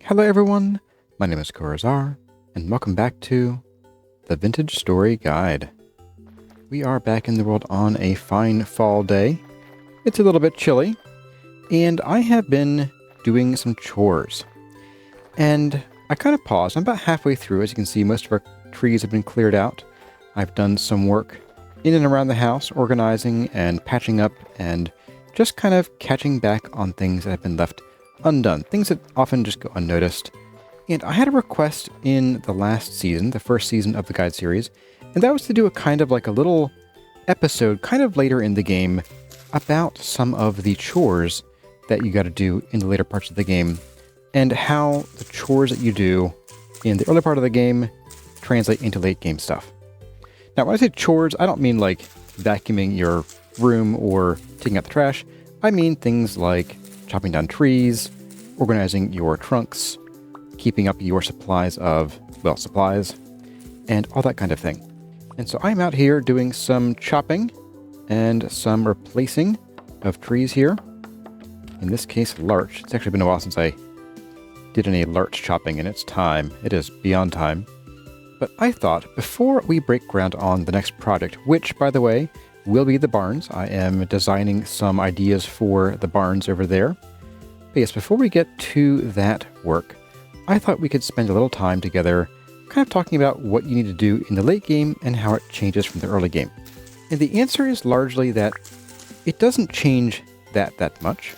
Hello everyone, my name is Zarrh, and welcome back to the Vintage Story Guide. We are back in the world on a fine fall day. It's a little bit chilly, and I have been doing some chores. And I kind of paused. I'm about halfway through. As you can see, most of our trees have been cleared out. I've done some work in and around the house, organizing and patching up, and just kind of catching back on things that have been left undone, things that often just go unnoticed. And I had a request in the last season, the first season of the guide series, and that was to do a kind of like a little episode kind of later in the game about some of the chores that you got to do in the later parts of the game, and how the chores that you do in the early part of the game translate into late game stuff. Now, when I say chores, I don't mean like vacuuming your room or taking out the trash. I mean things like chopping down trees, organizing your trunks, keeping up your supplies, and all that kind of thing. And so I'm out here doing some chopping and some replacing of trees here. In this case, larch. It's actually been a while since I did any larch chopping, and it's time. It is beyond time. But I thought, before we break ground on the next project, which, by the way, will be the barns. I am designing some ideas for the barns over there. But yes, before we get to that work, I thought we could spend a little time together kind of talking about what you need to do in the late game and how it changes from the early game. And the answer is largely that it doesn't change that much.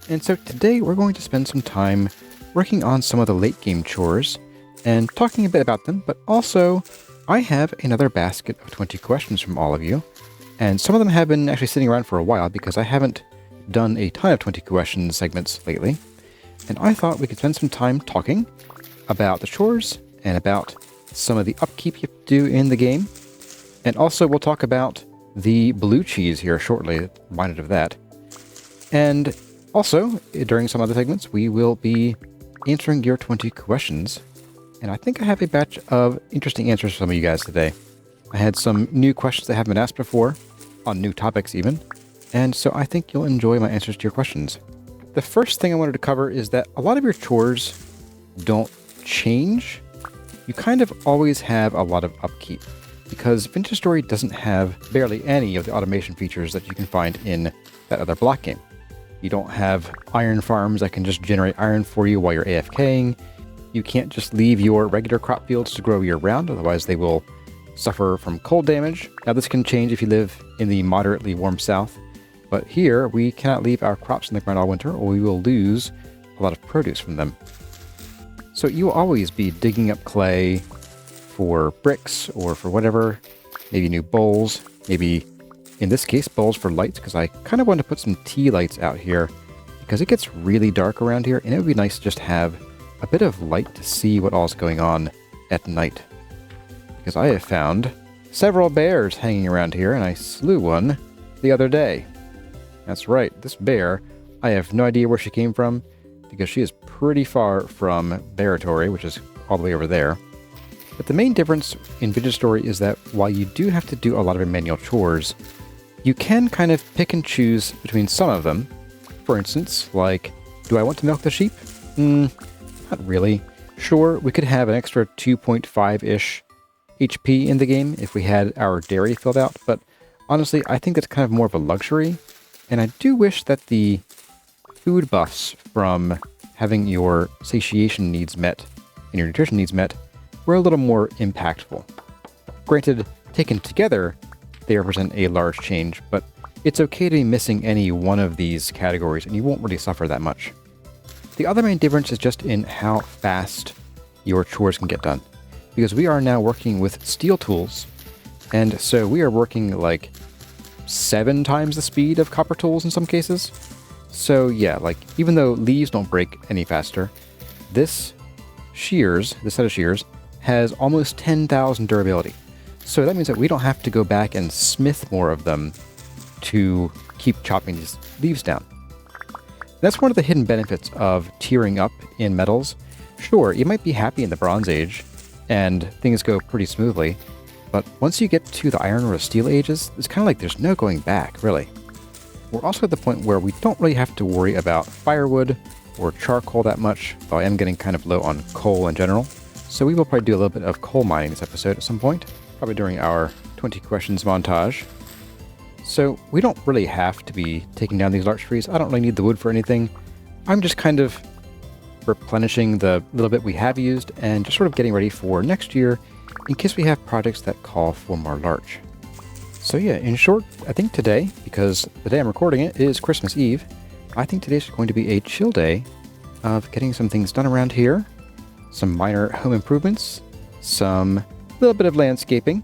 And so today we're going to spend some time working on some of the late game chores and talking a bit about them, but also I have another basket of 20 questions from all of you. And some of them have been actually sitting around for a while because I haven't done a ton of 20 questions segments lately. And I thought we could spend some time talking about the chores and about some of the upkeep you have to do in the game. And also we'll talk about the blue cheese here shortly, reminded of that. And also, during some other segments, we will be answering your 20 questions. And I think I have a batch of interesting answers for some of you guys today. I had some new questions that haven't been asked before, on new topics even, and so I think you'll enjoy my answers to your questions. The first thing I wanted to cover is that a lot of your chores don't change. You kind of always have a lot of upkeep, because Vintage Story doesn't have barely any of the automation features that you can find in that other block game. You don't have iron farms that can just generate iron for you while you're AFKing. You can't just leave your regular crop fields to grow year-round, otherwise they will suffer from cold damage. Now this can change if you live in the moderately warm south, but here we cannot leave our crops in the ground all winter or we will lose a lot of produce from them. So you will always be digging up clay for bricks or for whatever, maybe new bowls, maybe in this case bowls for lights, because I kind of want to put some tea lights out here because it gets really dark around here and it would be nice to just have a bit of light to see what all's going on at night. Because I have found several bears hanging around here, and I slew one the other day. That's right, this bear, I have no idea where she came from, because she is pretty far from Bearatory, which is all the way over there. But the main difference in Vintage Story is that while you do have to do a lot of manual chores, you can kind of pick and choose between some of them. For instance, like, do I want to milk the sheep? Not really. Sure, we could have an extra 2.5-ish HP in the game if we had our dairy filled out, but honestly, I think that's kind of more of a luxury, and I do wish that the food buffs from having your satiation needs met and your nutrition needs met were a little more impactful. Granted, taken together, they represent a large change, but it's okay to be missing any one of these categories, and you won't really suffer that much. The other main difference is just in how fast your chores can get done, because we are now working with steel tools, and so we are working like 7 times the speed of copper tools in some cases. So yeah, like even though leaves don't break any faster, this set of shears, has almost 10,000 durability. So that means that we don't have to go back and smith more of them to keep chopping these leaves down. That's one of the hidden benefits of tiering up in metals. Sure, you might be happy in the Bronze Age, and things go pretty smoothly, but once you get to the Iron or the Steel Ages, it's kind of like there's no going back, really. We're also at the point where we don't really have to worry about firewood or charcoal that much, though I am getting kind of low on coal in general. So we will probably do a little bit of coal mining this episode at some point, probably during our 20 questions montage. So we don't really have to be taking down these larch trees. I don't really need the wood for anything. I'm just kind of replenishing the little bit we have used and just sort of getting ready for next year in case we have projects that call for more larch. So yeah, in short, I think today, because the day I'm recording it is Christmas Eve, I think today's going to be a chill day of getting some things done around here, some minor home improvements, some little bit of landscaping,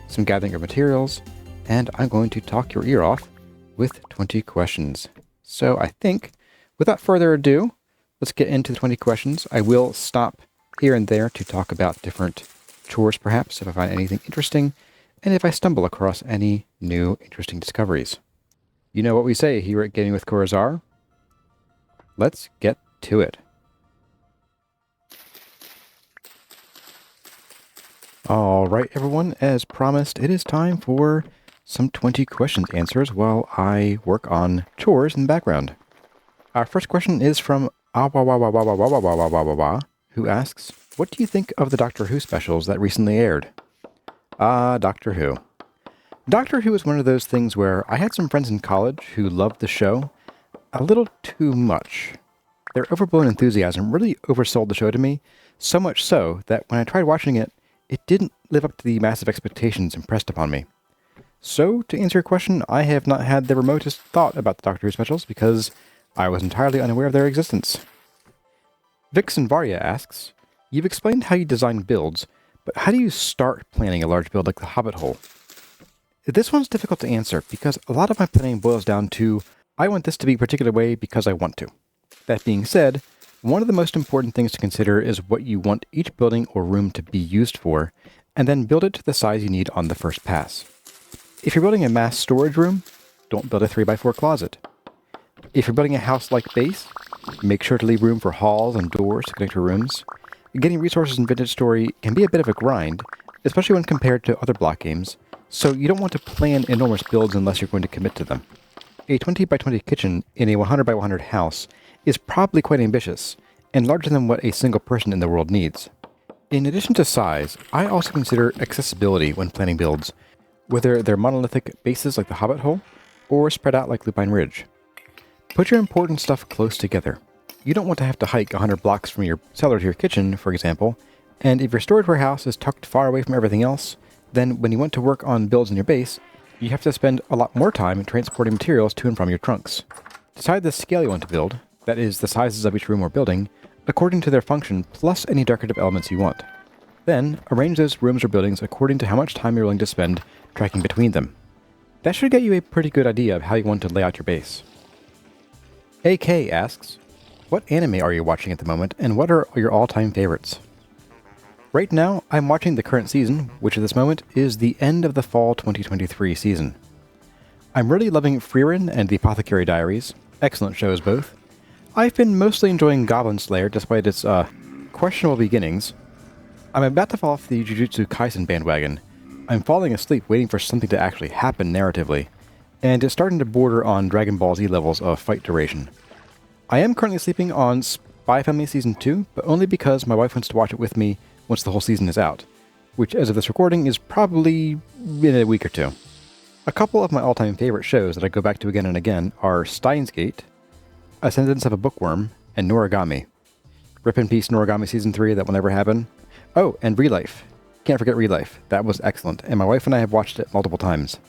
some gathering of materials, and I'm going to talk your ear off with 20 questions. So I think, without further ado, let's get into the 20 questions. I will stop here and there to talk about different chores, perhaps, if I find anything interesting, and if I stumble across any new interesting discoveries. You know what we say here at Gaming with Zarrh? Let's get to it. All right, everyone, as promised, it is time for some 20 questions answers while I work on chores in the background. Our first question is from who asks, what do you think of the Doctor Who specials that recently aired? Doctor Who. Doctor Who is one of those things where I had some friends in college who loved the show a little too much. Their overblown enthusiasm really oversold the show to me, so much so that when I tried watching it, it didn't live up to the massive expectations impressed upon me. So, to answer your question, I have not had the remotest thought about the Doctor Who specials because I was entirely unaware of their existence. Vixen Varya asks, you've explained how you design builds, but how do you start planning a large build like the Hobbit-Hole? This one's difficult to answer because a lot of my planning boils down to, I want this to be a particular way because I want to. That being said, one of the most important things to consider is what you want each building or room to be used for, and then build it to the size you need on the first pass. If you're building a mass storage room, don't build a 3x4 closet. If you're building a house-like base, make sure to leave room for halls and doors to connect your rooms. Getting resources in Vintage Story can be a bit of a grind, especially when compared to other block games, so you don't want to plan enormous builds unless you're going to commit to them. A 20x20 kitchen in a 100x100 house is probably quite ambitious, and larger than what a single person in the world needs. In addition to size, I also consider accessibility when planning builds, whether they're monolithic bases like the Hobbit-Hole, or spread out like Lupine Ridge. Put your important stuff close together. You don't want to have to hike 100 blocks from your cellar to your kitchen, for example, and if your storage warehouse is tucked far away from everything else, then when you want to work on builds in your base, you have to spend a lot more time transporting materials to and from your trunks. Decide the scale you want to build, that is, the sizes of each room or building, according to their function plus any decorative elements you want. Then, arrange those rooms or buildings according to how much time you're willing to spend tracking between them. That should get you a pretty good idea of how you want to lay out your base. AK asks, what anime are you watching at the moment, and what are your all-time favorites? Right now, I'm watching the current season, which at this moment is the end of the fall 2023 season. I'm really loving Frieren and the Apothecary Diaries, excellent shows both. I've been mostly enjoying Goblin Slayer despite its questionable beginnings. I'm about to fall off the Jujutsu Kaisen bandwagon. I'm falling asleep waiting for something to actually happen narratively, and it's starting to border on Dragon Ball Z levels of fight duration. I am currently sleeping on Spy Family Season 2, but only because my wife wants to watch it with me once the whole season is out, which as of this recording is probably in a week or two. A couple of my all-time favorite shows that I go back to again and again are Steins Gate, Ascendance of a Bookworm, and Noragami. Rip in peace Noragami Season 3, that will never happen. Oh, and Relife. Can't forget Relife. That was excellent, and my wife and I have watched it multiple times.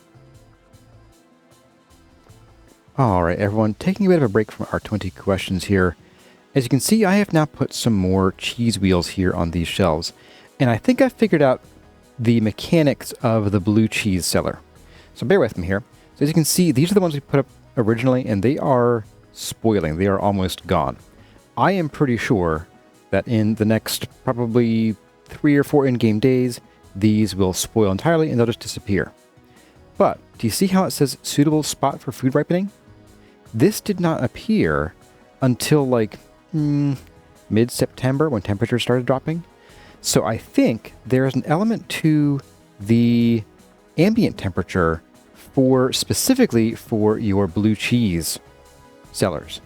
Alright everyone, taking a bit of a break from our 20 questions here. As you can see, I have now put some more cheese wheels here on these shelves, and I think I've figured out the mechanics of the blue cheese cellar. So bear with me here. So as you can see, these are the ones we put up originally, and they are spoiling. They are almost gone. I am pretty sure that in the next probably 3 or 4 in-game days, these will spoil entirely and they'll just disappear. But do you see how it says suitable spot for food ripening? This did not appear until like mid-September when temperatures started dropping. So I think there's an element to the ambient temperature specifically for your blue cheese cellars.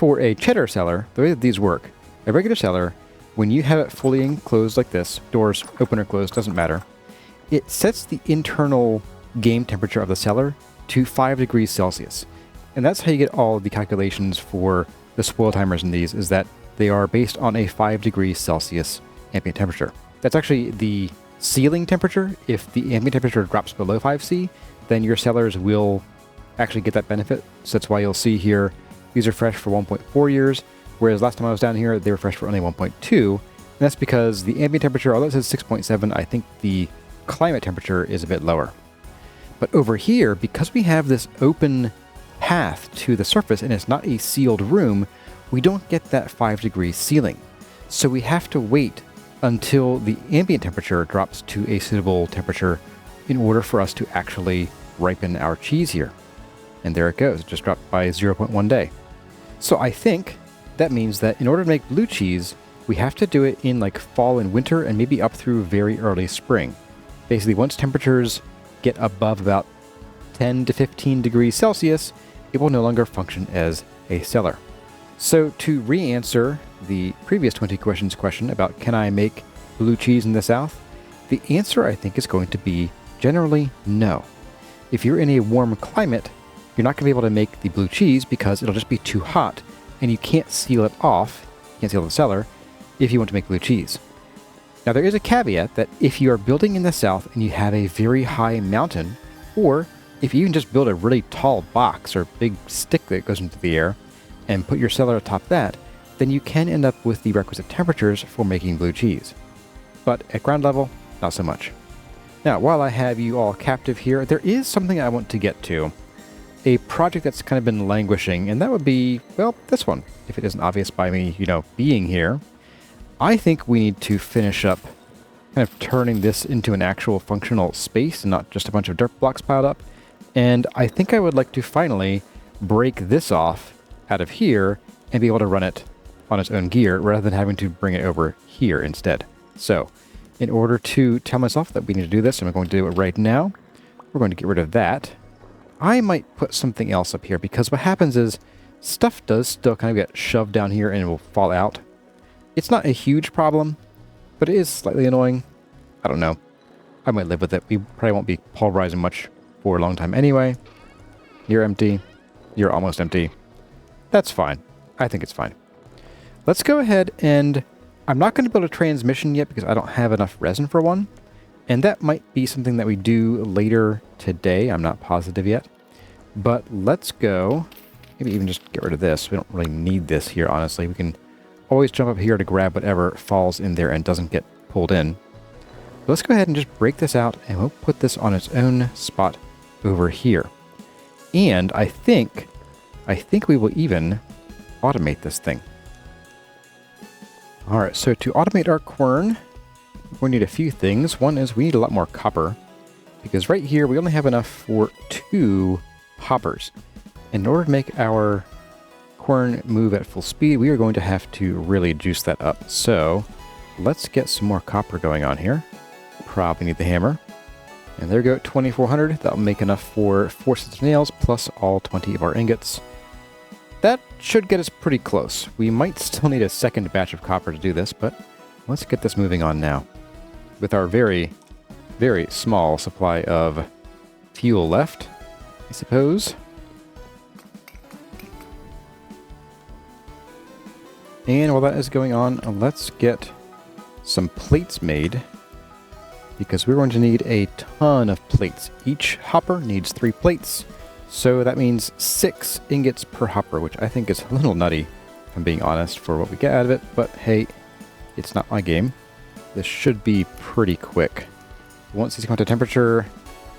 for a cheddar cellar, the way that these work, a regular cellar, when you have it fully enclosed like this, doors open or closed, doesn't matter, it sets the internal game temperature of the cellar to 5 degrees Celsius. And that's how you get all the calculations for the spoil timers in these, is that they are based on a 5 degrees Celsius ambient temperature. That's actually the ceiling temperature. If the ambient temperature drops below 5C, then your cellars will actually get that benefit. So that's why you'll see here, these are fresh for 1.4 years, whereas last time I was down here, they were fresh for only 1.2. And that's because the ambient temperature, although it says 6.7, I think the climate temperature is a bit lower. But over here, because we have this open path to the surface and it's not a sealed room, we don't get that 5 degree ceiling. So we have to wait until the ambient temperature drops to a suitable temperature in order for us to actually ripen our cheese here. And there it goes, it just dropped by 0.1 day. So I think that means that in order to make blue cheese, we have to do it in like fall and winter and maybe up through very early spring. Basically, once temperatures get above about 10 to 15 degrees Celsius, it will no longer function as a cellar. So to re-answer the previous 20 questions question about can I make blue cheese in the South, the answer I think is going to be generally no. If you're in a warm climate, you're not going to be able to make the blue cheese because it'll just be too hot and you can't seal it off, you can't seal the cellar, if you want to make blue cheese. Now there is a caveat that if you are building in the South and you have a very high mountain, or if you even just build a really tall box or big stick that goes into the air and put your cellar atop that, then you can end up with the requisite temperatures for making blue cheese. But at ground level, not so much. Now, while I have you all captive here, there is something I want to get to. A project that's kind of been languishing, and that would be, well, this one, if it isn't obvious by me, being here. I think we need to finish up kind of turning this into an actual functional space and not just a bunch of dirt blocks piled up. And I think I would like to finally break this off out of here and be able to run it on its own gear rather than having to bring it over here instead. So in order to tell myself that we need to do this, I'm going to do it right now. We're going to get rid of that. I might put something else up here because what happens is stuff does still kind of get shoved down here and it will fall out. It's not a huge problem, but it is slightly annoying. I don't know. I might live with it. We probably won't be pulverizing much for a long time anyway. You're empty. You're almost empty. That's fine. I think it's fine. Let's go ahead and I'm not going to build a transmission yet because I don't have enough resin for one. And that might be something that we do later today. I'm not positive yet. But let's go. Maybe even just get rid of this. We don't really need this here, honestly. We can always jump up here to grab whatever falls in there and doesn't get pulled in. But let's go ahead and just break this out and we'll put this on its own spot over here. And I think we will even automate this thing. All right, so to automate our quern, we need a few things. One is we need a lot more copper because right here we only have enough for 2 hoppers. In order to make our quern move at full speed, we are going to have to really juice that up. So let's get some more copper going on here. Probably need the hammer. And there we go, 2400. That'll make enough for 4 sets of nails plus all 20 of our ingots. That should get us pretty close. We might still need a second batch of copper to do this, but let's get this moving on now. With our very, very small supply of fuel left, I suppose. And while that is going on, let's get some plates made because we're going to need a ton of plates. Each hopper needs 3 plates. So that means 6 ingots per hopper, which I think is a little nutty, if I'm being honest, for what we get out of it. But hey, it's not my game. This should be pretty quick. Once these come to temperature,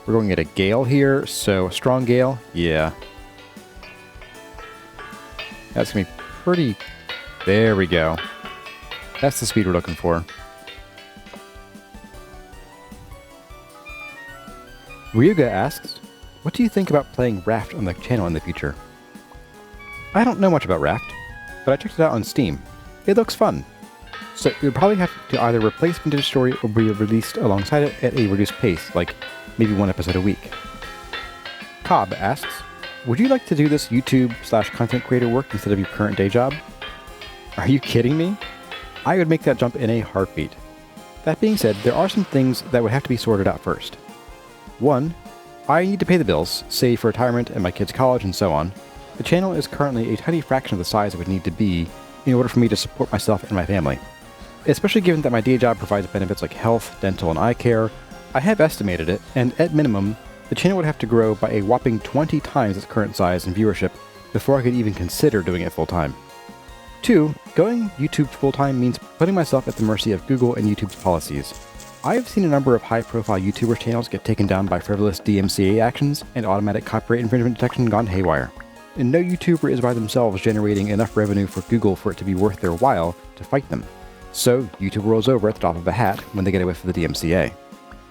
we're going at a gale here. So a strong gale, yeah. That's going to be pretty... There we go. That's the speed we're looking for. Ryuga asks, what do you think about playing Raft on the channel in the future? I don't know much about Raft, but I checked it out on Steam. It looks fun. So it would probably have to either replace Vintage Story or be released alongside it at a reduced pace, like maybe 1 episode a week. Cobb asks, would you like to do this YouTube/content creator work instead of your current day job? Are you kidding me? I would make that jump in a heartbeat. That being said, there are some things that would have to be sorted out first. 1. I need to pay the bills, save for retirement and my kids' college and so on. The channel is currently a tiny fraction of the size it would need to be in order for me to support myself and my family. Especially given that my day job provides benefits like health, dental, and eye care, I have estimated it, and at minimum, the channel would have to grow by a whopping 20 times its current size and viewership before I could even consider doing it full-time. 2. Going YouTube full-time means putting myself at the mercy of Google and YouTube's policies. I've seen a number of high-profile YouTuber channels get taken down by frivolous DMCA actions and automatic copyright infringement detection gone haywire. And no YouTuber is by themselves generating enough revenue for Google for it to be worth their while to fight them. So YouTube rolls over at the drop of a hat when they get away from the DMCA.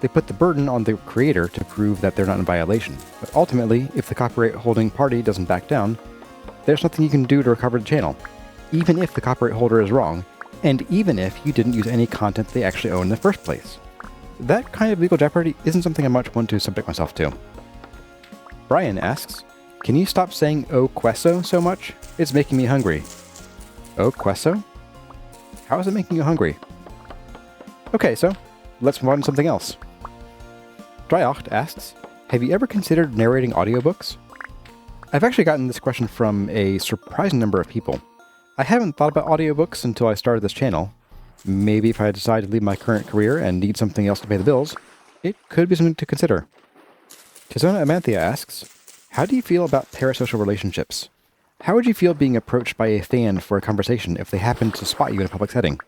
They put the burden on the creator to prove that they're not in violation, but ultimately, if the copyright-holding party doesn't back down, there's nothing you can do to recover the channel, even if the copyright holder is wrong, and even if you didn't use any content they actually own in the first place. That kind of legal jeopardy isn't something I much want to subject myself to. Brian asks, can you stop saying "oh queso" so much? It's making me hungry. Oh queso? How is it making you hungry? Okay, so let's move on to something else. Dryocht asks, have you ever considered narrating audiobooks? I've actually gotten this question from a surprising number of people. I haven't thought about audiobooks until I started this channel. Maybe if I decide to leave my current career and need something else to pay the bills, it could be something to consider. Tizona Amanthea asks, how do you feel about parasocial relationships? How would you feel being approached by a fan for a conversation if they happened to spot you in a public setting?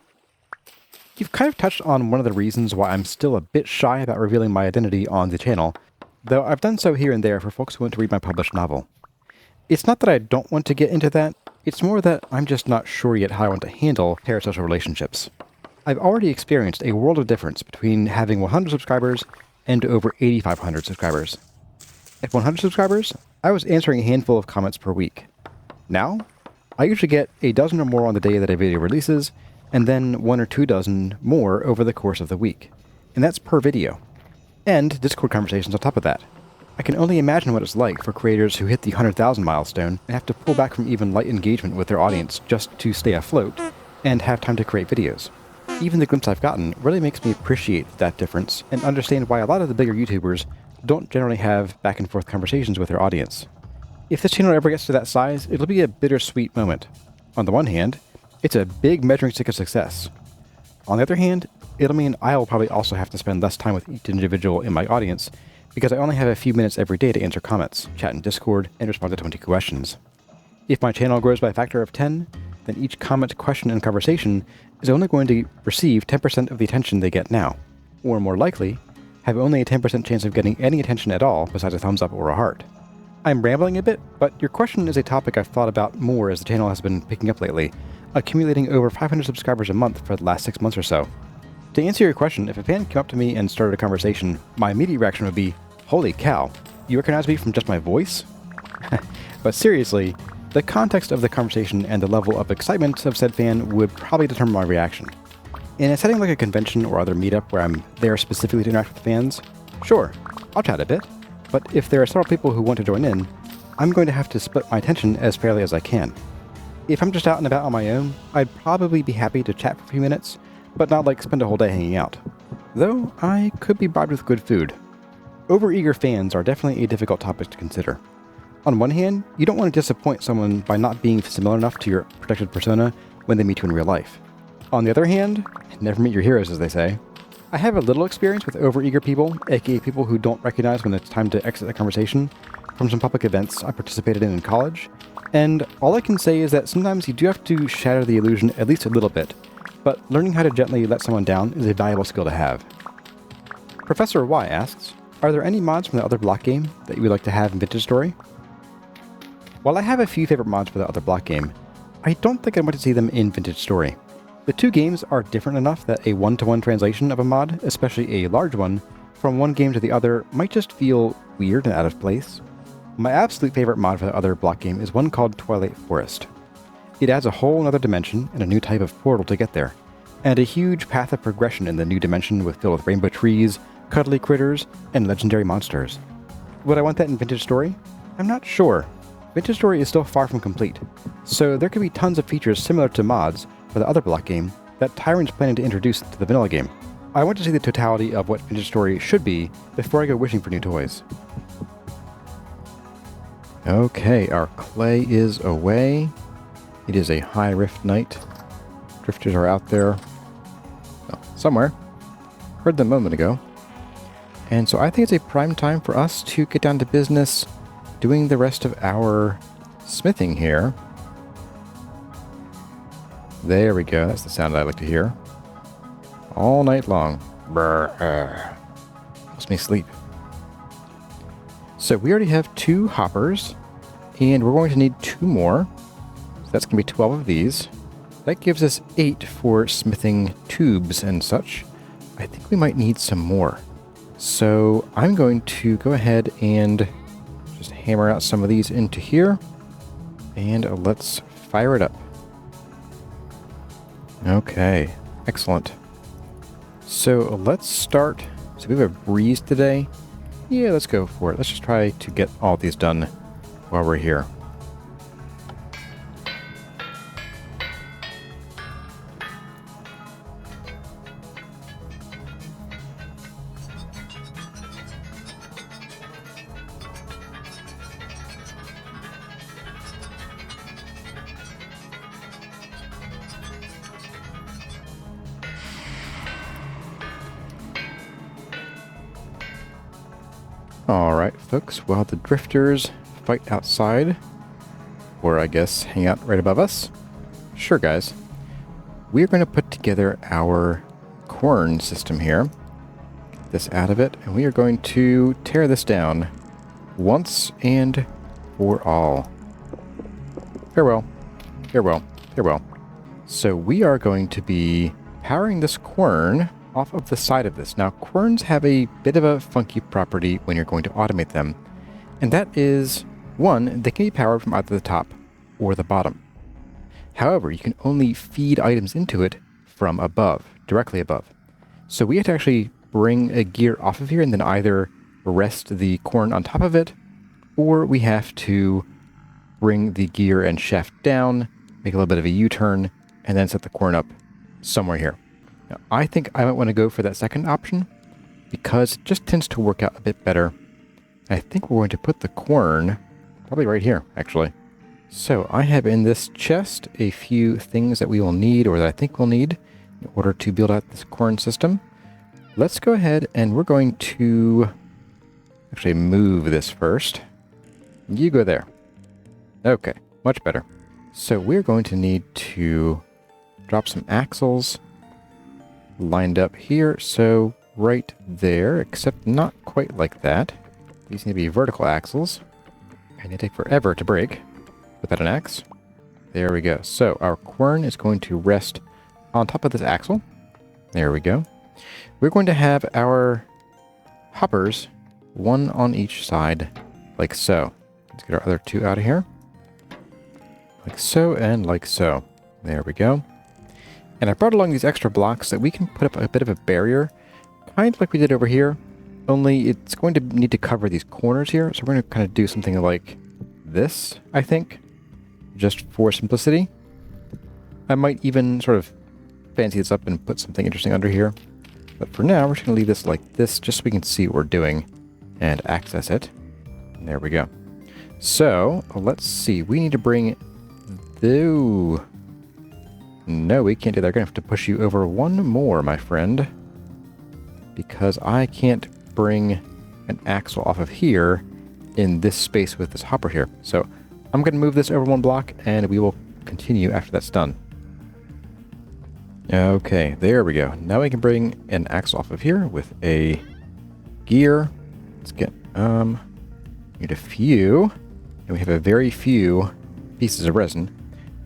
You've kind of touched on one of the reasons why I'm still a bit shy about revealing my identity on the channel, though I've done so here and there for folks who want to read my published novel. It's not that I don't want to get into that, it's more that I'm just not sure yet how I want to handle parasocial relationships. I've already experienced a world of difference between having 100 subscribers and over 8,500 subscribers. At 100 subscribers, I was answering a handful of comments per week. Now, I usually get a dozen or more on the day that a video releases, and then 1 or 2 dozen more over the course of the week. And that's per video. And Discord conversations on top of that. I can only imagine what it's like for creators who hit the 100,000 milestone and have to pull back from even light engagement with their audience just to stay afloat and have time to create videos. Even the glimpse I've gotten really makes me appreciate that difference and understand why a lot of the bigger YouTubers don't generally have back and forth conversations with their audience. If this channel ever gets to that size, it'll be a bittersweet moment. On the one hand, it's a big measuring stick of success. On the other hand, it'll mean I'll probably also have to spend less time with each individual in my audience because I only have a few minutes every day to answer comments, chat in Discord, and respond to 20 questions. If my channel grows by a factor of 10, then each comment, question, and conversation is only going to receive 10% of the attention they get now, or more likely, have only a 10% chance of getting any attention at all besides a thumbs up or a heart. I'm rambling a bit, but your question is a topic I've thought about more as the channel has been picking up lately, accumulating over 500 subscribers a month for the last 6 months or so. To answer your question, if a fan came up to me and started a conversation, my immediate reaction would be, holy cow, you recognize me from just my voice? But seriously, the context of the conversation and the level of excitement of said fan would probably determine my reaction. In a setting like a convention or other meetup where I'm there specifically to interact with fans, sure, I'll chat a bit, but if there are several people who want to join in, I'm going to have to split my attention as fairly as I can. If I'm just out and about on my own, I'd probably be happy to chat for a few minutes, but not like spend a whole day hanging out. Though, I could be bribed with good food. Overeager fans are definitely a difficult topic to consider. On one hand, you don't want to disappoint someone by not being similar enough to your protected persona when they meet you in real life. On the other hand, never meet your heroes, as they say. I have a little experience with overeager people, aka people who don't recognize when it's time to exit the conversation, from some public events I participated in college, and all I can say is that sometimes you do have to shatter the illusion at least a little bit, but learning how to gently let someone down is a valuable skill to have. Professor Y asks, are there any mods from the other block game that you would like to have in Vintage Story? While I have a few favorite mods for the other block game, I don't think I'd want to see them in Vintage Story. The two games are different enough that a one-to-one translation of a mod, especially a large one, from one game to the other might just feel weird and out of place. My absolute favorite mod for the other block game is one called Twilight Forest. It adds a whole other dimension and a new type of portal to get there, and a huge path of progression in the new dimension filled with rainbow trees, cuddly critters, and legendary monsters. Would I want that in Vintage Story? I'm not sure. Vintage Story is still far from complete, so there could be tons of features similar to mods for the other block game that Tyron's planning to introduce to the vanilla game. I want to see the totality of what Vintage Story should be before I go wishing for new toys. Okay, our clay is away. It is a high rift night. Drifters are out there. Oh, somewhere. Heard them a moment ago. And so I think it's a prime time for us to get down to business doing the rest of our smithing here. There we go. That's the sound I like to hear. All night long. Brr. Helps me sleep. So we already have 2 hoppers, and we're going to need 2 more. So that's going to be 12 of these. That gives us 8 for smithing tubes and such. I think we might need some more. So I'm going to go ahead and just hammer out some of these into here. And let's fire it up. Okay, excellent. So let's start. So we have a breeze today. Yeah, let's go for it. Let's just try to get all these done while we're here. Alright, folks, while the drifters fight outside, or I guess hang out right above us, sure guys, we're going to put together our quern system here. Get this out of it, and we are going to tear this down once and for all. Farewell, farewell, farewell. So we are going to be powering this quern off of the side of this. Now, querns have a bit of a funky property when you're going to automate them, and that is, one, they can be powered from either the top or the bottom. However, you can only feed items into it from above, directly above. So we have to actually bring a gear off of here and then either rest the quern on top of it, or we have to bring the gear and shaft down, make a little bit of a U-turn, and then set the quern up somewhere here. Now, I think I might want to go for that second option because it just tends to work out a bit better. I think we're going to put the quern probably right here, actually. So I have in this chest a few things that we will need, or that I think we'll need, in order to build out this quern system. Let's go ahead and we're going to actually move this first. You go there. Okay, much better. So we're going to need to drop some axles lined up here, so right there, except not quite like that. These need to be vertical axles, and they take forever to break without an axe. There we go. So our quern is going to rest on top of this axle. There we go. We're going to have our hoppers, one on each side, like so. Let's get our other 2 out of here. Like so, and like so. There we go. And I brought along these extra blocks that we can put up a bit of a barrier, kind of like we did over here, only it's going to need to cover these corners here, so we're going to kind of do something like this, I think, just for simplicity. I might even sort of fancy this up and put something interesting under here, but for now we're just going to leave this like this, just so we can see what we're doing and access it. And there we go. So, let's see, we need to bring the... No, we can't do that. We're going to have to push you over one more, my friend. Because I can't bring an axle off of here in this space with this hopper here. So I'm going to move this over 1 block, and we will continue after that's done. Okay, there we go. Now we can bring an axle off of here with a gear. Let's get, need a few. And we have a very few pieces of resin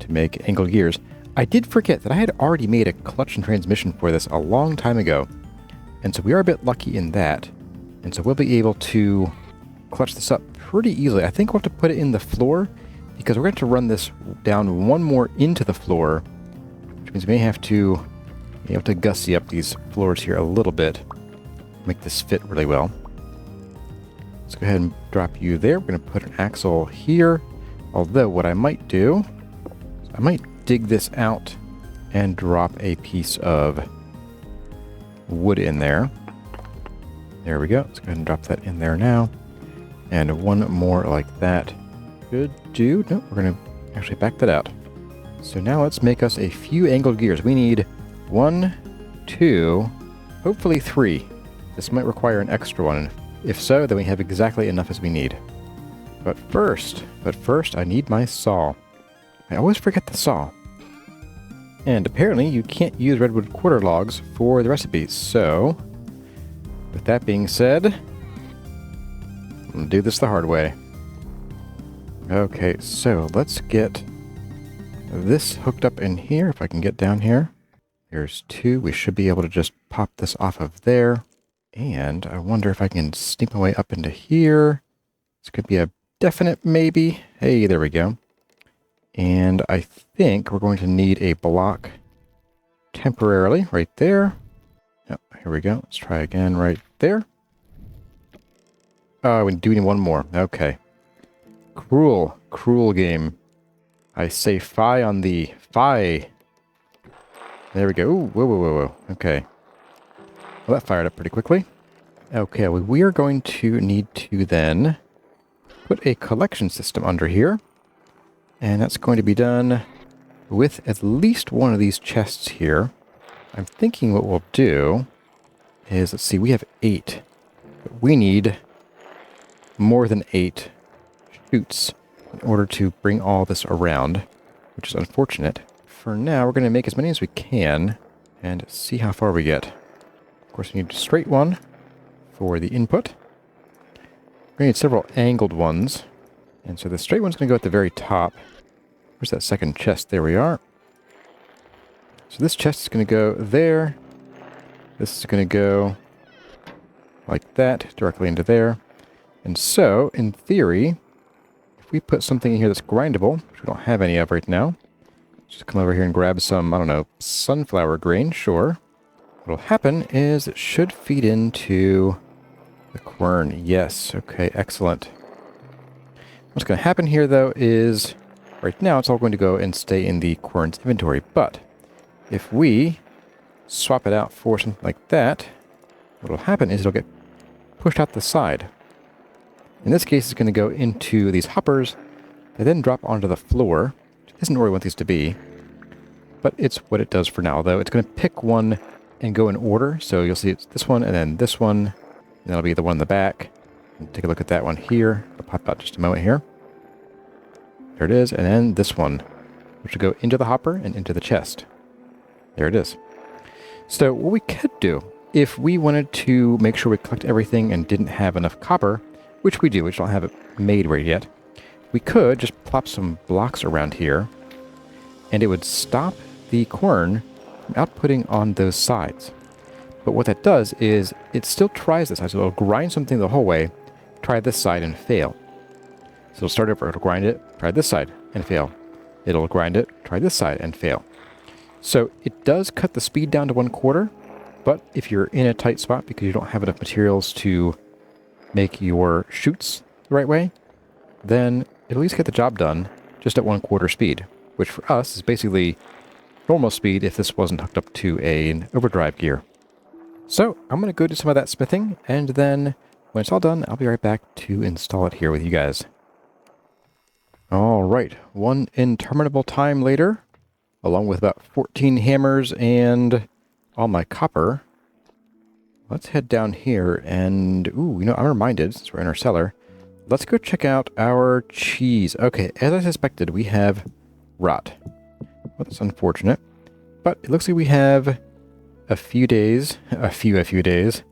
to make angled gears. I did forget that I had already made a clutch and transmission for this a long time ago, and so we are a bit lucky in that, and so we'll be able to clutch this up pretty easily. I think we'll have to put it in the floor, because we're going to run this down 1 more into the floor, which means we may have to gussy up these floors here a little bit, make this fit really well. Let's go ahead and drop you there. We're going to put an axle here, Although what I might do, I might dig this out and drop a piece of wood in there. There we go. Let's go ahead and drop that in there now. And one more like that. Should do. No, we're going to actually back that out. So now let's make us a few angled gears. We need 1, 2, hopefully 3. This might require an extra one. If so, then we have exactly enough as we need. But first, I need my saw. I always forget the saw. And apparently you can't use redwood quarter logs for the recipes, so with that being said, I'm gonna do this the hard way. Okay, so let's get this hooked up in here, if I can get down here. There's 2. We should be able to just pop this off of there. And I wonder if I can sneak my way up into here. This could be a definite maybe. Hey, there we go. And I think we're going to need a block temporarily right there. Oh, here we go. Let's try again right there. Oh, we do need one more. Okay. Cruel, cruel game. I say fi on the fi. There we go. Ooh, whoa, whoa, whoa, whoa. Okay. Well, that fired up pretty quickly. Okay, well, we are going to need to then put a collection system under here. And that's going to be done with at least one of these chests here. I'm thinking what we'll do is, let's see, we have 8. But we need more than 8 chutes in order to bring all this around, which is unfortunate. For now, we're going to make as many as we can and see how far we get. Of course, we need a straight one for the input. We're going to need several angled ones. And so the straight one's going to go at the very top. Where's that second chest? There we are. So this chest is going to go there. This is going to go like that, directly into there. And so, in theory, if we put something in here that's grindable, which we don't have any of right now, just come over here and grab some, I don't know, sunflower grain, sure. What'll happen is it should feed into the quern. Yes, okay, excellent. What's going to happen here, though, is right now it's all going to go and stay in the quern's inventory. But if we swap it out for something like that, what will happen is it'll get pushed out the side. In this case, it's going to go into these hoppers that then drop onto the floor, which isn't where we want these to be. But it's what it does for now, though. It's going to pick one and go in order. So you'll see it's this one and then this one. And that'll be the one in the back. Take a look at that one here. I'll pop out just a moment here. There it is. And then this one, which will go into the hopper and into the chest. There it is. So what we could do, if we wanted to make sure we collect everything and didn't have enough copper, which we do, we just don't have it made right yet, we could just plop some blocks around here, and it would stop the quern from outputting on those sides. But what that does is it still tries this side, so it'll grind something the whole way, try this side and fail. So it'll start over, it'll grind it, try this side and fail. It'll grind it, try this side and fail. So it does cut the speed down to 1/4, but if you're in a tight spot because you don't have enough materials to make your chutes the right way, then it'll at least get the job done just at 1/4 speed, which for us is basically normal speed if this wasn't hooked up to an overdrive gear. So I'm going to go do some of that smithing, and then when it's all done, I'll be right back to install it here with you guys. All right, one interminable time later, along with about 14 hammers and all my copper, let's head down here and, ooh, you know, I'm reminded, since we're in our cellar, let's go check out our cheese. Okay, as I suspected, we have rot. Well, that's unfortunate, but it looks like we have a few days, a few days,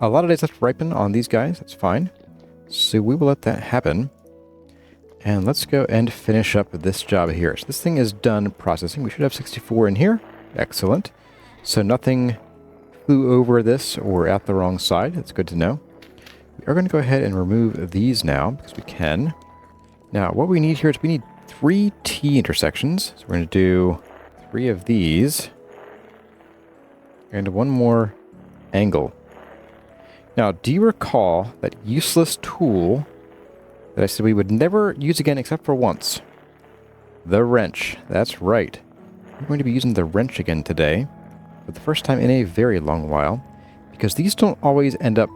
a lot of days left to ripen on these guys. That's fine. So we will let that happen. And let's go and finish up this job here. So this thing is done processing. We should have 64 in here. Excellent. So nothing flew over this or at the wrong side. That's good to know. We are going to go ahead and remove these now because we can. Now, what we need here is we need 3 T intersections. So we're going to do 3 of these. And 1 more angle. Now, do you recall that useless tool that I said we would never use again except for once. The wrench. That's right. We're going to be using the wrench again today for the first time in a very long while, because these don't always end up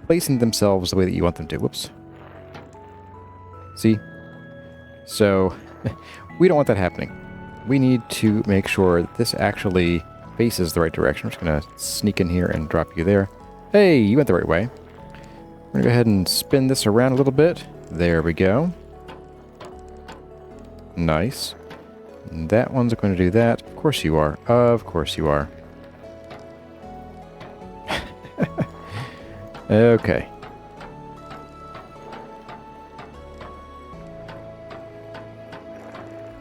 placing themselves the way that you want them to. Whoops. See? So, we don't want that happening. We need to make sure that this actually faces the right direction. I'm just going to sneak in here and drop you there. Hey, you went the right way. We're going to go ahead and spin this around a little bit. There we go. Nice. And that one's going to do that. Of course you are. Of course you are. Okay.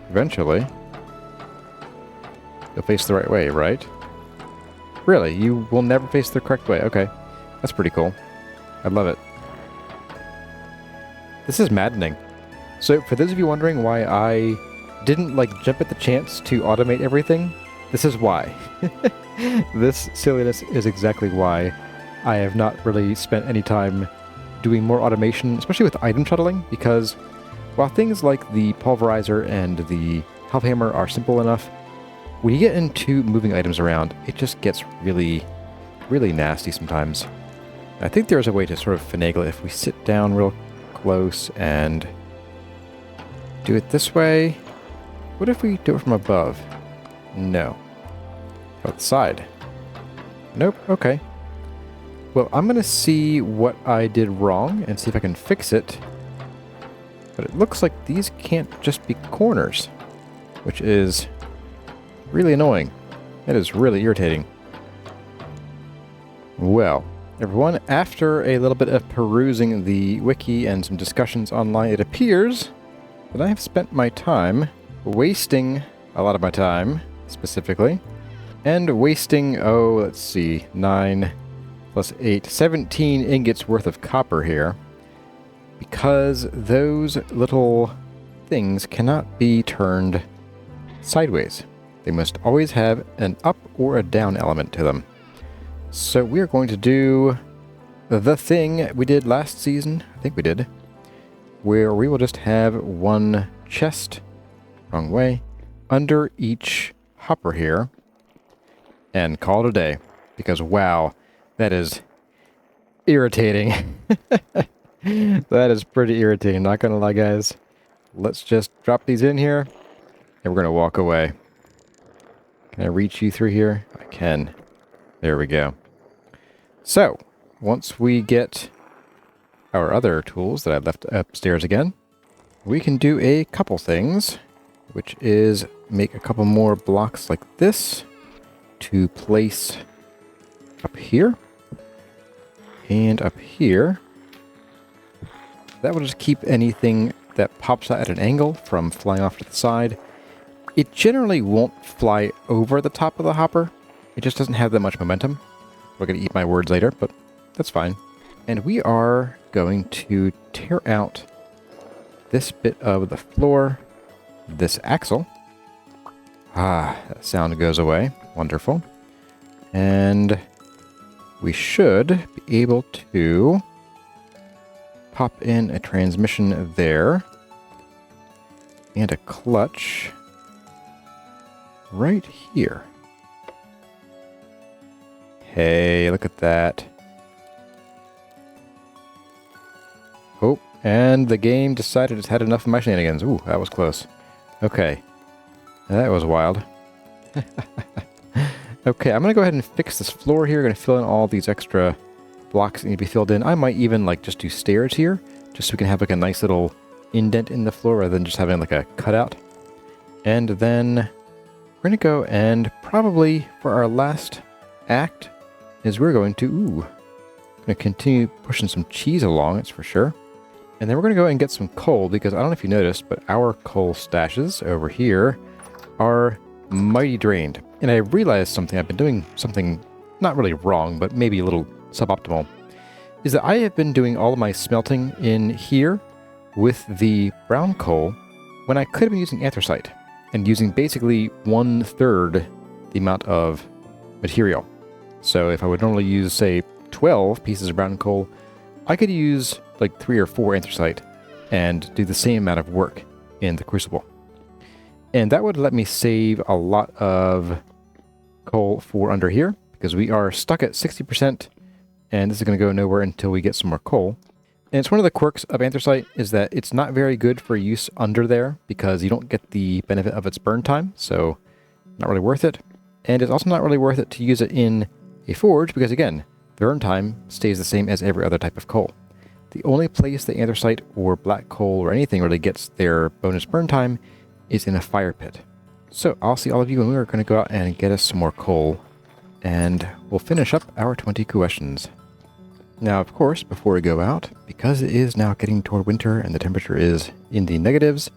Eventually, you'll face the right way, right? Really? You will never face the correct way? Okay. That's pretty cool. I love it. This is maddening. So, for those of you wondering why I didn't, jump at the chance to automate everything, this is why. This silliness is exactly why I have not really spent any time doing more automation, especially with item shuttling, because while things like the pulverizer and the health hammer are simple enough, when you get into moving items around, it just gets really, really nasty sometimes. I think there's a way to sort of finagle it if we sit down real close and do it this way. What if we do it from above? No. Outside. Nope, okay. Well, I'm going to see what I did wrong and see if I can fix it. But it looks like these can't just be corners, which is really annoying. That is really irritating. Well, everyone, after a little bit of perusing the wiki and some discussions online, it appears that I have spent my time wasting a lot of my time, specifically, and wasting, let's see, 9 plus 8, 17 ingots worth of copper here, because those little things cannot be turned sideways. They must always have an up or a down element to them. So we're going to do the thing we did last season, I think we did, where we will just have one chest, wrong way, under each hopper here, and call it a day. Because wow, that is irritating. That is pretty irritating, not gonna lie, guys. Let's just drop these in here, and we're gonna walk away. Can I reach you through here? I can. There we go. So, once we get our other tools that I left upstairs again, we can do a couple things, which is make a couple more blocks like this to place up here and up here. That will just keep anything that pops out at an angle from flying off to the side. It generally won't fly over the top of the hopper. It just doesn't have that much momentum. We're going to eat my words later, but that's fine. And we are going to tear out this bit of the floor, this axle. Ah, that sound goes away. Wonderful. And we should be able to pop in a transmission there and a clutch right here. Hey, look at that. Oh, and the game decided it's had enough of my shenanigans. Ooh, that was close. Okay. That was wild. Okay, I'm going to go ahead and fix this floor here. Going to fill in all these extra blocks that need to be filled in. I might even just do stairs here, just so we can have a nice little indent in the floor rather than just having a cutout. And then we're going to go and probably for our last act is we're going to continue pushing some cheese along, it's for sure. And then we're going to go and get some coal, because I don't know if you noticed, but our coal stashes over here are mighty drained. And I realized something. I've been doing something not really wrong, but maybe a little suboptimal, is that I have been doing all of my smelting in here with the brown coal when I could have been using anthracite and using basically 1/3 the amount of material. So if I would normally use, say, 12 pieces of brown coal, I could use like 3 or 4 anthracite and do the same amount of work in the crucible. And that would let me save a lot of coal for under here, because we are stuck at 60%, and this is going to go nowhere until we get some more coal. And it's one of the quirks of anthracite is that it's not very good for use under there, because you don't get the benefit of its burn time, so not really worth it. And it's also not really worth it to use it in a forge, because again, burn time stays the same as every other type of coal. The only place that anthracite or black coal or anything really gets their bonus burn time is in a fire pit. So I'll see all of you when we are going to go out and get us some more coal, and we'll finish up our 20 questions. Now, of course, before we go out, because it is now getting toward winter and the temperature is in the negatives,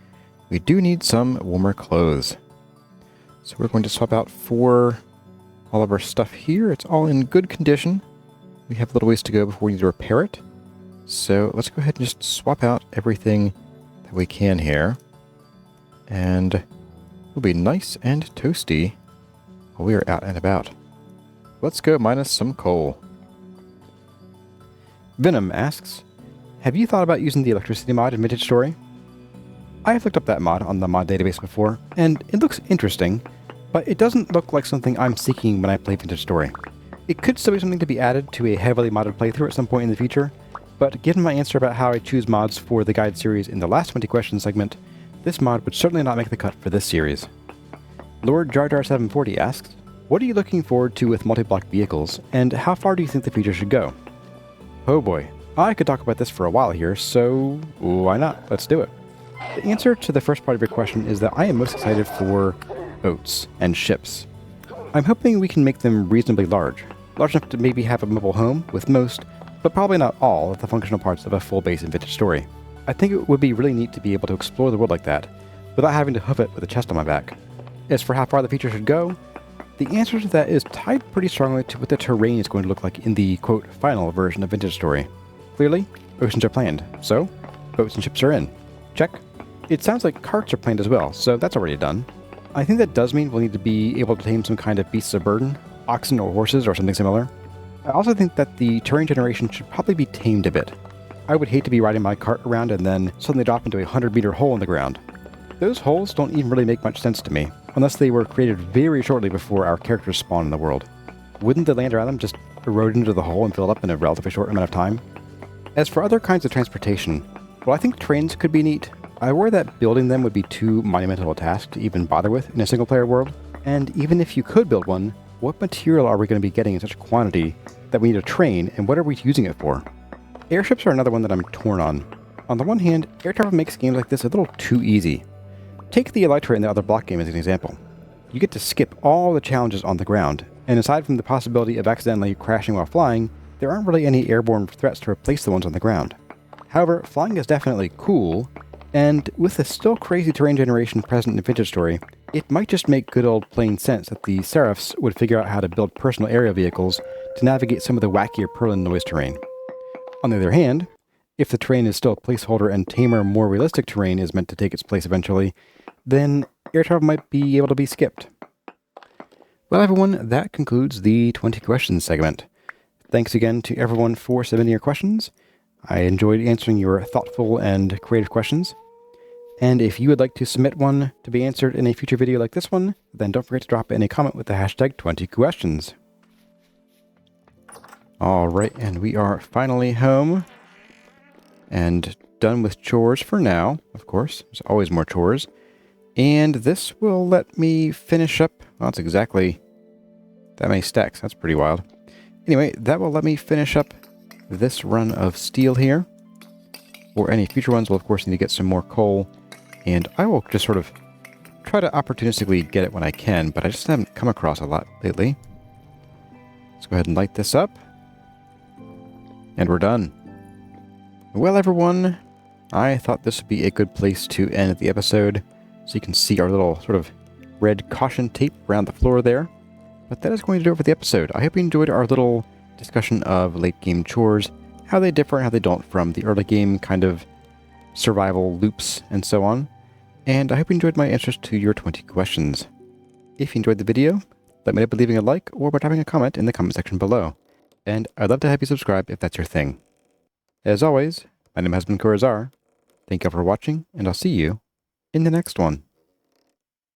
we do need some warmer clothes. So we're going to swap out for all of our stuff here. It's all in good condition. We have a little ways to go before we need to repair it. So let's go ahead and just swap out everything that we can here. And we'll be nice and toasty while we are out and about. Let's go mine us some coal. Venom asks, have you thought about using the electricity mod in Vintage Story? I have looked up that mod on the mod database before, and it looks interesting, but it doesn't look like something I'm seeking when I play Vintage Story. It could still be something to be added to a heavily modded playthrough at some point in the future, but given my answer about how I choose mods for the guide series in the last 20 questions segment, this mod would certainly not make the cut for this series. Lord Jar Jar 740 asks, what are you looking forward to with multi-block vehicles, and how far do you think the feature should go? Oh boy, I could talk about this for a while here, so why not? Let's do it. The answer to the first part of your question is that I am most excited for boats and ships. I'm hoping we can make them reasonably large enough to maybe have a mobile home with most, but probably not all, of the functional parts of a full base in Vintage Story. I think it would be really neat to be able to explore the world like that, without having to hoof it with a chest on my back. As for how far the feature should go, the answer to that is tied pretty strongly to what the terrain is going to look like in the, quote, final version of Vintage Story. Clearly, oceans are planned, so boats and ships are in. Check. It sounds like carts are planned as well, so that's already done. I think that does mean we'll need to be able to tame some kind of beasts of burden, oxen or horses or something similar. I also think that the terrain generation should probably be tamed a bit. I would hate to be riding my cart around and then suddenly drop into a 100-meter hole in the ground. Those holes don't even really make much sense to me, unless they were created very shortly before our characters spawn in the world. Wouldn't the land around them just erode into the hole and fill it up in a relatively short amount of time? As for other kinds of transportation, well, I think trains could be neat. I worry that building them would be too monumental a task to even bother with in a single-player world, and even if you could build one, what material are we going to be getting in such quantity that we need a train, and what are we using it for? Airships are another one that I'm torn on. On the one hand, air travel makes games like this a little too easy. Take the Elytra in the other block game as an example. You get to skip all the challenges on the ground, and aside from the possibility of accidentally crashing while flying, there aren't really any airborne threats to replace the ones on the ground. However, flying is definitely cool, and with the still crazy terrain generation present in Vintage Story, it might just make good old plain sense that the Seraphs would figure out how to build personal aerial vehicles to navigate some of the wackier Perlin noise terrain. On the other hand, if the terrain is still a placeholder and tamer, more realistic terrain is meant to take its place eventually, then air travel might be able to be skipped. Well, everyone, that concludes the 20 questions segment. Thanks again to everyone for submitting your questions. I enjoyed answering your thoughtful and creative questions. And if you would like to submit one to be answered in a future video like this one, then don't forget to drop in a comment with the hashtag 20questions. Alright, and we are finally home. And done with chores for now, of course. There's always more chores. And this will let me finish up... Well, that's exactly that many stacks. That's pretty wild. Anyway, that will let me finish up this run of steel here. Or any future ones will, of course, need to get some more coal. And I will just sort of try to opportunistically get it when I can, but I just haven't come across a lot lately. Let's go ahead and light this up. And we're done. Well, everyone, I thought this would be a good place to end the episode. So you can see our little sort of red caution tape around the floor there. But that is going to do it for the episode. I hope you enjoyed our little discussion of late game chores, how they differ and how they don't from the early game kind of survival loops and so on. And I hope you enjoyed my answers to your 20 questions. If you enjoyed the video, let me know by leaving a like or by dropping a comment in the comment section below. And I'd love to have you subscribe if that's your thing. As always, My name has been Kura. Thank you all for watching, and I'll see you in the next one.